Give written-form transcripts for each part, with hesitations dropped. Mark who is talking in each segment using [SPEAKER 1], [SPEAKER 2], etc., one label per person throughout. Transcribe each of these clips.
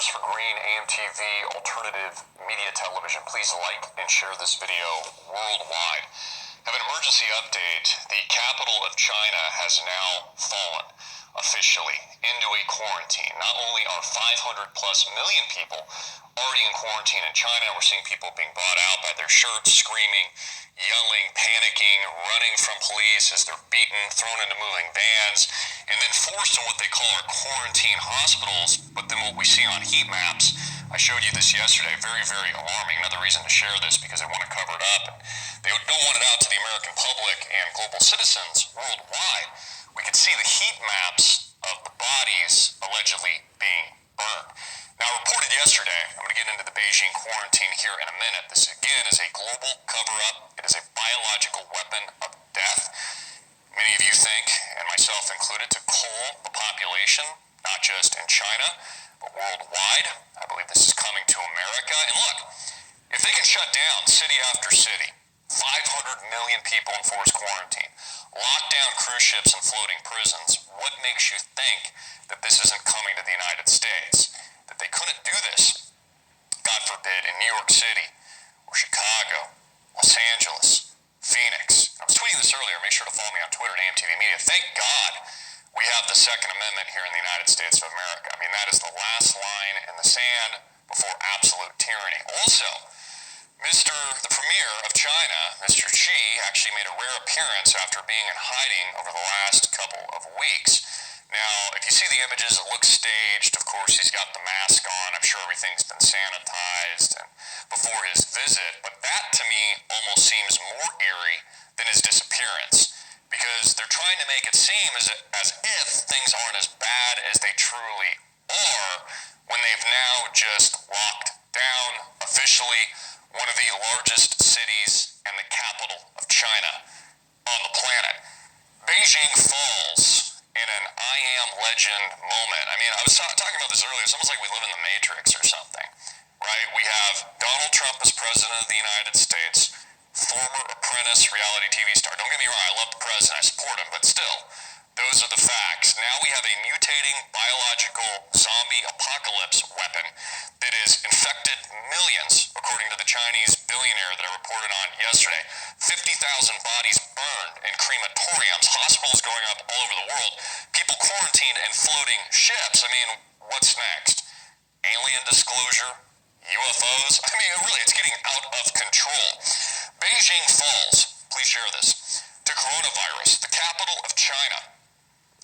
[SPEAKER 1] subscribers for Green AMTV Alternative Media Television, please like and share this video worldwide. Have an emergency update. The capital of China has now fallen officially into a quarantine. Not only are 500 plus million people already in quarantine in China, we're seeing people being brought out by their shirts, screaming, yelling, panicking, running from police as they're beaten, thrown into moving vans, and then forced in what they call our quarantine hospitals. But then what we see on heat maps, I showed you this yesterday, very, very alarming. Another reason to share this because they want to cover it up. And they don't want it out to the American public and global citizens worldwide. We could see the heat maps of the bodies allegedly being burned. Now, reported yesterday, I'm going to get into the Beijing quarantine here in a minute. This, again, is a global cover-up. It is a biological weapon of death. Many of you think, and myself included, to cull the population, not just in China, but worldwide. I believe this is coming to America. And look, if they can shut down city after city, 500 million people in forced quarantine, lock down cruise ships and floating prisons, what makes you think that this isn't coming to the United States? That they couldn't do this, God forbid, in New York City, or Chicago, Los Angeles, Phoenix. I was tweeting this earlier. Make sure to follow me on Twitter at AMTV Media. Thank God we have the Second Amendment here in the United States of America. I mean, that is the last line in the sand before absolute tyranny. Also, the Premier of China, Mr. Xi, actually made a rare appearance after being in hiding over the last couple of weeks. Now, if you see the images, it looks staged. Of course, he's got the mask on. I'm sure everything's been sanitized and before his visit. But that, to me, almost seems more eerie than his disappearance, because they're trying to make it seem as if things aren't as bad as they truly are, when they've now just locked down officially one of the largest cities and the capital of China on the planet. Beijing falls in an I am legend moment. I mean, I was talking about this earlier. It's almost like we live in the Matrix or something, right? We have Donald Trump as president of the United States, former apprentice reality TV star. Don't get me wrong, I love the president, I support him, but still, those are the facts. Now we have a mutating biological zombie apocalypse weapon that has infected millions, according to the Chinese billionaire that I reported on yesterday. 50,000 bodies burned in crematoriums, hospitals going up all over the world, people quarantined in floating ships. I mean, what's next? Alien disclosure? UFOs? I mean, really, it's getting out of control. Beijing falls, please share this, to coronavirus, the capital of China,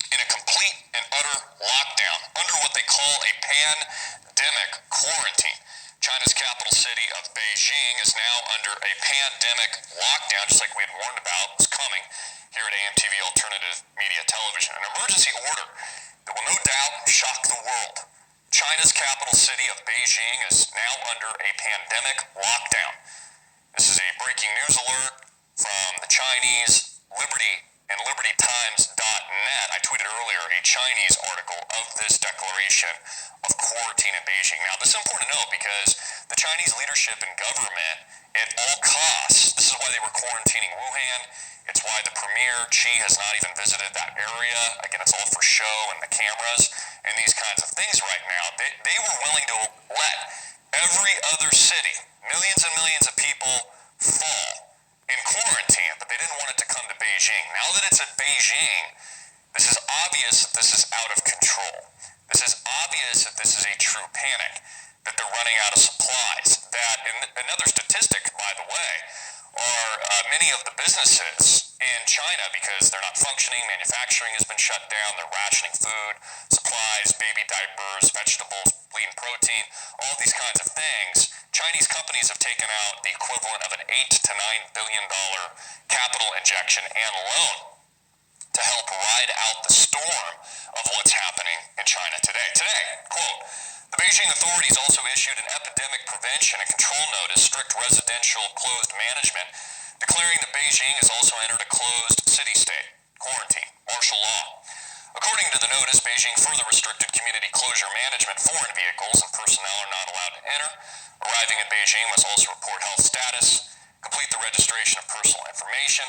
[SPEAKER 1] in a complete and utter lockdown under what they call a pandemic quarantine. China's capital city of Beijing is now under a pandemic lockdown, just like we had warned about was coming here at AMTV Alternative Media Television. An emergency order that will no doubt shock the world. China's capital city of Beijing is now under a pandemic lockdown. This is a breaking news alert from the Chinese Liberty and LibertyTimes.net. I tweeted earlier a Chinese article of this declaration of quarantine in Beijing. Now, this is important to note because the Chinese leadership and government, at all costs, this is why they were quarantining Wuhan. It's why the Premier, Xi, has not even visited that area. Again, it's all for show and the cameras and these kinds of things right now. They were willing to let every other city, millions and millions of people, fall in quarantine, but they didn't want it to come to Beijing. Now that it's at Beijing, this is obvious that this is out of control. This is obvious that this is a true panic, that they're running out of supplies. That, and another statistic, by the way, are many of the businesses in China, because they're not functioning, manufacturing has been shut down, they're rationing food, supplies, baby diapers, vegetables, lean protein, all these kinds of things. Chinese companies have taken out the equivalent of an $8 to $9 billion capital injection and loan to help ride out the storm of what's happening in China today. Today, quote, the Beijing authorities also issued an epidemic prevention and control notice, strict residential closed management, declaring that Beijing has also entered a closed city-state, quarantine, martial law. According to the notice, Beijing further restricted community closure management. Foreign vehicles and personnel are not allowed to enter. Arriving in Beijing must also report health status, complete the registration of personal information.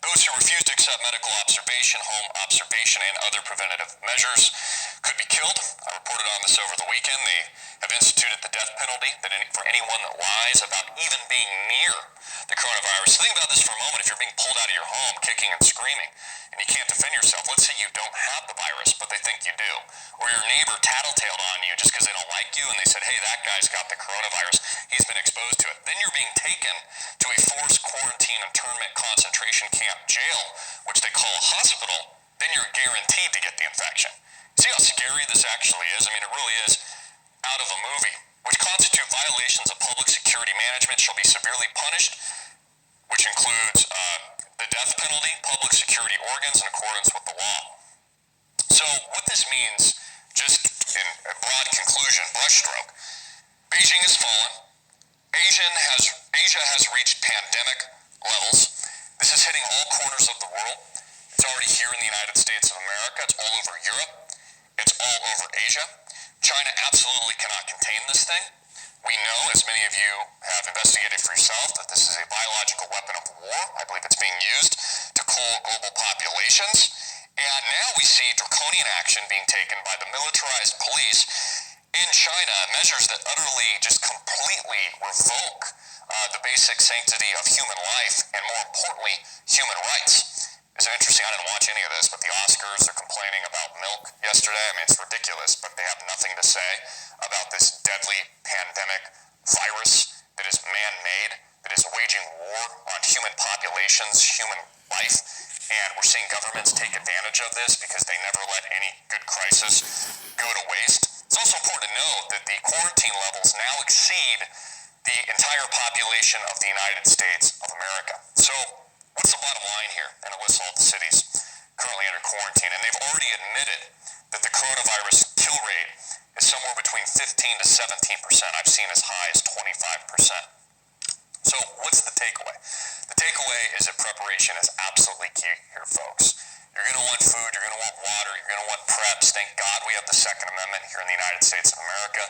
[SPEAKER 1] Those who refuse to accept medical observation, home observation, and other preventative measures could be killed. I reported on this over the weekend. The have instituted the death penalty for anyone that lies about even being near the coronavirus. Think about this for a moment. If you're being pulled out of your home, kicking and screaming, and you can't defend yourself, let's say you don't have the virus, but they think you do, or your neighbor tattletaled on you just because they don't like you, and they said, hey, that guy's got the coronavirus, he's been exposed to it. Then you're being taken to a forced quarantine internment concentration camp jail, which they call a hospital. Then you're guaranteed to get the infection. See how scary this actually is? I mean, it really is out of a movie. Which constitute violations of public security management shall be severely punished, which includes the death penalty, public security organs in accordance with the law. So what this means, just in a broad conclusion, brushstroke, Beijing has fallen. Asia has reached pandemic levels. This is hitting all corners of the world. It's already here in the United States of America. It's all over Europe. It's all over Asia. China absolutely cannot contain this thing. We know, as many of you have investigated for yourself, that this is a biological weapon of war. I believe it's being used to cool global populations. And now we see draconian action being taken by the militarized police in China, measures that utterly just completely revoke the basic sanctity of human life and, more importantly, human rights. It's interesting, I didn't watch any of this, but the Oscars are complaining about milk yesterday. I mean, it's ridiculous, but they have nothing to say about this deadly pandemic virus that is man-made, that is waging war on human populations, human life, and we're seeing governments take advantage of this because they never let any good crisis go to waste. It's also important to note that the quarantine levels now exceed the entire population of the United States of America. So, what's the bottom line here? And it lists all the cities currently under quarantine. And they've already admitted that the coronavirus kill rate is somewhere between 15 to 17%. I've seen as high as 25%. So what's the takeaway? The takeaway is that preparation is absolutely key here, folks. You're going to want food, you're going to want water, you're going to want preps. Thank God we have the Second Amendment here in the United States of America.